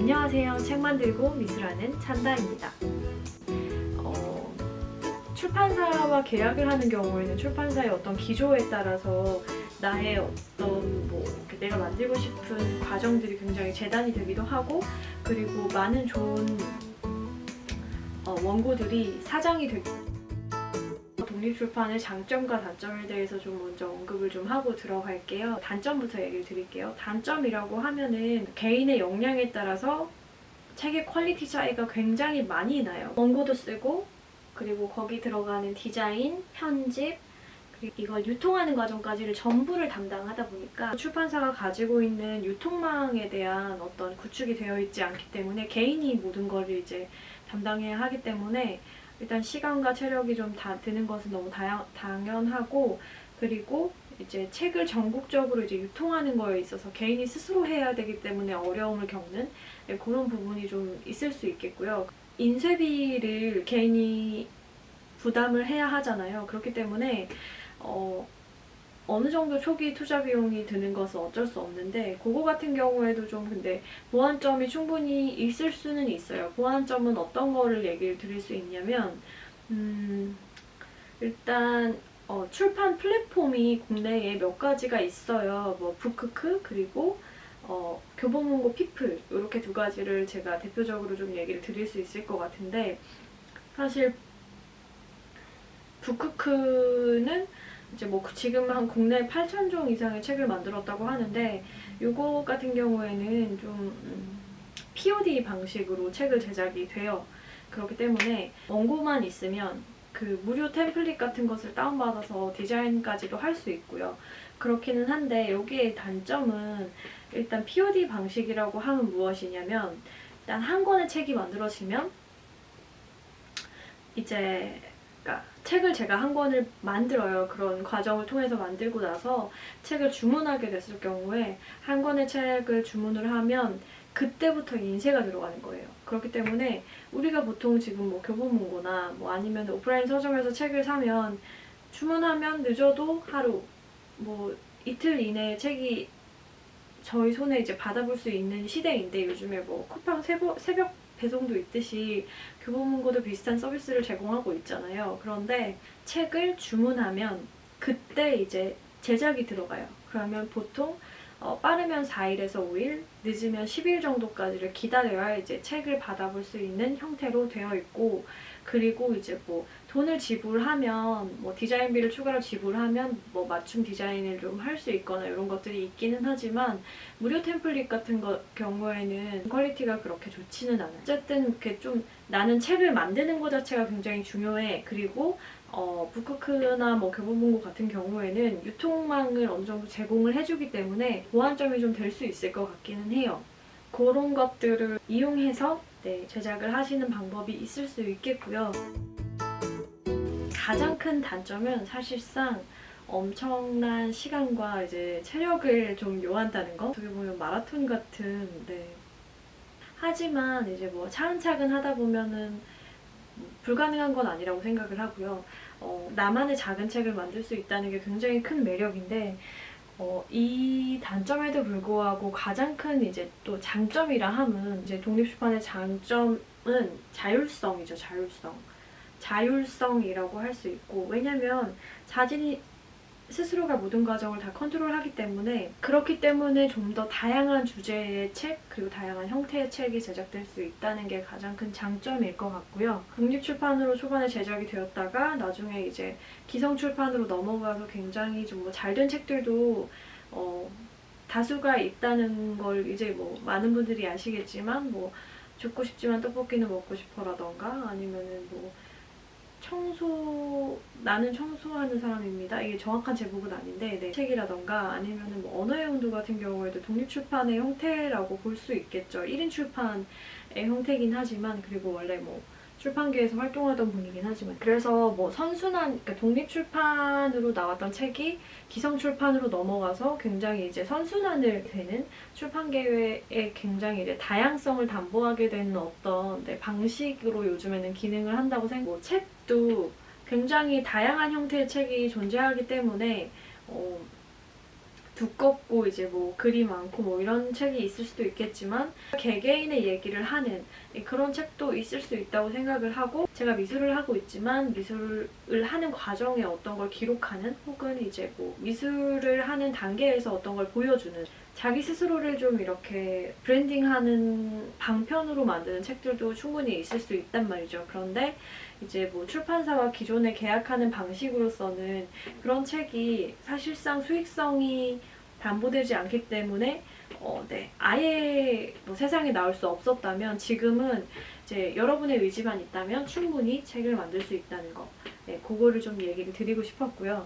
안녕하세요. 책 만들고 미술하는 찬다입니다. 출판사와 계약을 하는 경우에는 출판사의 어떤 기조에 따라서 나의 어떤 내가 만들고 싶은 과정들이 굉장히 재단이 되기도 하고, 그리고 많은 좋은 원고들이 사장이 되기도 합니다. 독립출판의 장점과 단점에 대해서 좀 먼저 언급을 좀 하고 들어갈게요. 단점부터 얘기를 드릴게요. 단점이라고 하면은 개인의 역량에 따라서 책의 퀄리티 차이가 굉장히 많이 나요. 원고도 쓰고, 그리고 거기 들어가는 디자인, 편집, 그리고 이걸 유통하는 과정까지를 전부를 담당하다 보니까 출판사가 가지고 있는 유통망에 대한 어떤 구축이 되어 있지 않기 때문에 개인이 모든 걸 이제 담당해야 하기 때문에 일단 시간과 체력이 좀 다 드는 것은 너무 당연하고, 그리고 이제 책을 전국적으로 이제 유통하는 거에 있어서 개인이 스스로 해야 되기 때문에 어려움을 겪는 그런 부분이 좀 있을 수 있겠고요. 인쇄비를 개인이 부담을 해야 하잖아요. 그렇기 때문에 어느 정도 초기 투자 비용이 드는 것은 어쩔 수 없는데, 그거 같은 경우에도 좀 근데 보완점이 충분히 있을 수는 있어요. 보완점은 어떤 거를 얘기를 드릴 수 있냐면, 일단 출판 플랫폼이 국내에 몇 가지가 있어요. 뭐 북크크, 그리고 교보문고 피플, 이렇게 두 가지를 제가 대표적으로 좀 얘기를 드릴 수 있을 것 같은데, 사실 북크크는 이제 뭐 지금 한 국내 8,000종 이상의 책을 만들었다고 하는데, 이거 같은 경우에는 좀 POD 방식으로 책을 제작이 돼요. 그렇기 때문에 원고만 있으면 그 무료 템플릿 같은 것을 다운받아서 디자인까지도 할 수 있고요. 그렇기는 한데, 여기의 단점은 일단 POD 방식이라고 하면 무엇이냐면, 일단 한 권의 책이 만들어지면 이제 책을 제가 한 권을 만들어요. 그런 과정을 통해서 만들고 나서 책을 주문하게 됐을 경우에 한 권의 책을 주문을 하면 그때부터 인쇄가 들어가는 거예요. 그렇기 때문에 우리가 보통 지금 뭐 교보문고나 뭐 아니면 오프라인 서점에서 책을 사면 주문하면 늦어도 하루, 뭐 이틀 이내에 책이 저희 손에 이제 받아볼 수 있는 시대인데, 요즘에 뭐 쿠팡 새벽 배송도 있듯이 교보문고도 비슷한 서비스를 제공하고 있잖아요. 그런데 책을 주문하면 그때 이제 제작이 들어가요. 그러면 보통 빠르면 4일에서 5일, 늦으면 10일 정도까지를 기다려야 이제 책을 받아볼 수 있는 형태로 되어 있고, 그리고 이제 뭐 돈을 지불하면, 뭐 디자인비를 추가로 지불하면 뭐 맞춤 디자인을 좀 할 수 있거나 이런 것들이 있기는 하지만, 무료 템플릿 같은 경우에는 퀄리티가 그렇게 좋지는 않아요. 어쨌든 이렇게 좀 나는 책을 만드는 것 자체가 굉장히 중요해. 그리고 북크크나 뭐 교보문고 같은 경우에는 유통망을 어느 정도 제공을 해주기 때문에 보완점이 좀 될 수 있을 것 같기는 해요. 그런 것들을 이용해서 제작을 하시는 방법이 있을 수 있겠고요. 가장 큰 단점은 사실상 엄청난 시간과 이제 체력을 좀 요한다는 거. 어떻게 보면 마라톤 같은, 하지만 이제 뭐 차근차근 하다 보면은 불가능한 건 아니라고 생각을 하고요. 나만의 작은 책을 만들 수 있다는 게 굉장히 큰 매력인데, 이 단점에도 불구하고 가장 큰 이제 또 장점이라 함은, 이제 독립출판의 장점은 자율성이죠. 자율성이라고 할 수 있고, 왜냐면 자신이 스스로가 모든 과정을 다 컨트롤하기 때문에, 그렇기 때문에 좀 더 다양한 주제의 책, 그리고 다양한 형태의 책이 제작될 수 있다는 게 가장 큰 장점일 것 같고요. 독립출판으로 초반에 제작이 되었다가 나중에 이제 기성출판으로 넘어가서 굉장히 좀 뭐 잘된 책들도 다수가 있다는 걸 이제 뭐 많은 분들이 아시겠지만, 뭐 죽고 싶지만 떡볶이는 먹고 싶어라던가, 아니면은 뭐 나는 청소하는 사람입니다. 이게 정확한 제목은 아닌데, 책이라던가, 아니면은 뭐 언어의 온도 같은 경우에도 독립출판의 형태라고 볼 수 있겠죠. 1인 출판의 형태긴 하지만, 그리고 원래 뭐 출판계에서 활동하던 분이긴 하지만, 그래서 뭐 그러니까 독립출판으로 나왔던 책이 기성출판으로 넘어가서 굉장히 이제 선순환을 되는, 출판계에 굉장히 이제 다양성을 담보하게 되는 어떤 방식으로 요즘에는 기능을 한다고 생각해요. 뭐 책도 굉장히 다양한 형태의 책이 존재하기 때문에 두껍고 이제 뭐 글이 많고 뭐 이런 책이 있을 수도 있겠지만 개개인의 얘기를 하는 그런 책도 있을 수 있다고 생각을 하고, 제가 미술을 하고 있지만 미술을 하는 과정에 어떤 걸 기록하는, 혹은 이제 뭐 미술을 하는 단계에서 어떤 걸 보여주는, 자기 스스로를 좀 이렇게 브랜딩하는 방편으로 만드는 책들도 충분히 있을 수 있단 말이죠. 그런데 이제 뭐 출판사와 기존에 계약하는 방식으로서는 그런 책이 사실상 수익성이 담보되지 않기 때문에 아예 뭐 세상에 나올 수 없었다면, 지금은 이제 여러분의 의지만 있다면 충분히 책을 만들 수 있다는 거, 그거를 좀 얘기를 드리고 싶었고요.